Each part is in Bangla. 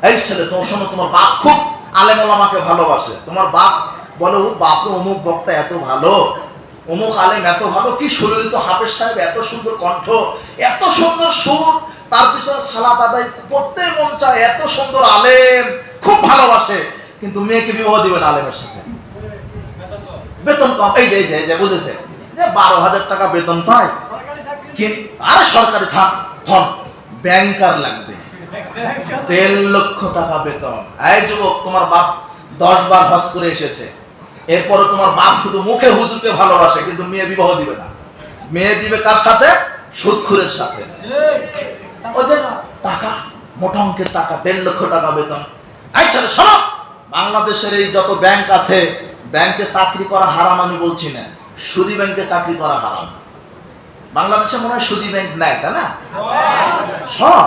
এই ছেলে, তোমার শোনো, তোমার বাপ খুব আলেম ওলামাকে ভালোবাসে। তোমার বাপ বলো, বাপ অমুক বক্তা এত ভালো, অমুক আলেম এত ভালো, কি সুললিত হাফেজ সাহেব, এত সুন্দর কণ্ঠ, এত সুন্দর সুর, তার পিছনে সালাত আদায় করতে মন চায়, এত সুন্দর আলেম, খুব ভালোবাসে, কিন্তু মেয়েকে বিবাহ দিবেন আলেমের সাথে। বেতন কম, এই যে বুঝেছে, যে 12,000 টাকা বেতন পায়, আরে সরকারি ধন, ব্যাংকার লাগবে, 1.5 লক্ষ টাকা বেতন। এই যুবক, তোমার বাপ 10 বার হজ করে এসেছে, এরপরে তোমার বাপ শুধু মুখে হুজুরকে ভালোবাসে, কিন্তু মেয়ে বিবাহ দিবে না। মেয়ে দিবে কার সাথে? সুদখোরের সাথে। ওই যে টাকা, মোটা অঙ্কের টাকা, 1.5 লক্ষ টাকা বেতন। আচ্ছা শোনো, বাংলাদেশের এই যত ব্যাংক আছে, ব্যাংকে চাকরি করা হারাম আমি বলছি না, সুদী ব্যাংকে চাকরি করা হারাম। বাংলাদেশে মনে হয় সুদী ব্যাংক নাই, তাই না? সব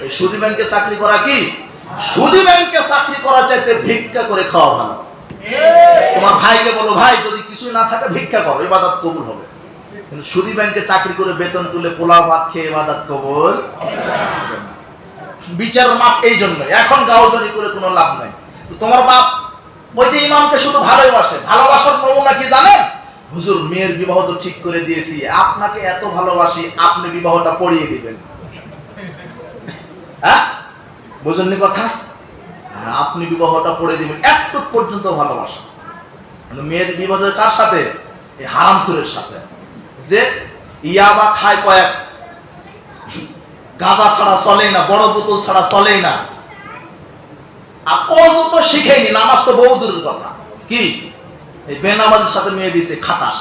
এই সুদী ব্যাংকে চাকরি করা কি? সুদী ব্যাংকে চাকরি করা চাইতে ভিক্ষা করে খাওয়া ভালো। তোমার ভাইকে বলো, ভাই যদি কিছুই না থাকে ভিক্ষা করো, ইবাদত কবুল হবে। কিন্তু সুদী ব্যাংকে চাকরি করে বেতন তুলে পোলাও ভাত খেয়ে ইবাদত কবুল হবে না। বিচারের মাপ এই জন্য, এখন গাওয়াজনি করে কোনো লাভ নাই। তোমার বাপ ওই যে ইমামকে শুধু ভালোবাসে, ভালোবাসার নমুনা কি জানেন? হুজুর, মেয়ের বিবাহ তো ঠিক করে দিয়েছি, আপনাকে এত ভালোবাসি, আপনি বিবাহটা পড়িয়ে দিবেন। হ্যাঁ, বুঝলেন কথা? আপনি বিবাহটা পড়ে দিবেন, একটু পর্যন্ত ভালোবাসা। কিন্তু মেয়ের বিবাহ কার সাথে? এই হারামখোরের সাথে, যে ইয়াবা খায় কয়েক, গাঁদা ছাড়া চলেই না, বড় বোতল ছাড়া চলেই না, আর ওযু তো শিখেনি, নামাজ তো বহু দূরের কথা। কি এই বেনামাজের সাথে মেয়ে দিয়েছে, খাটাস।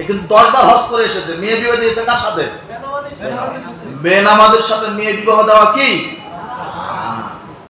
কিন্তু 10 বার হজ করে এসেছে, মেয়ে বিবাহ দিয়েছে কার সাথে? বেনামাজের সাথে মেয়ে বিবাহ দেওয়া কি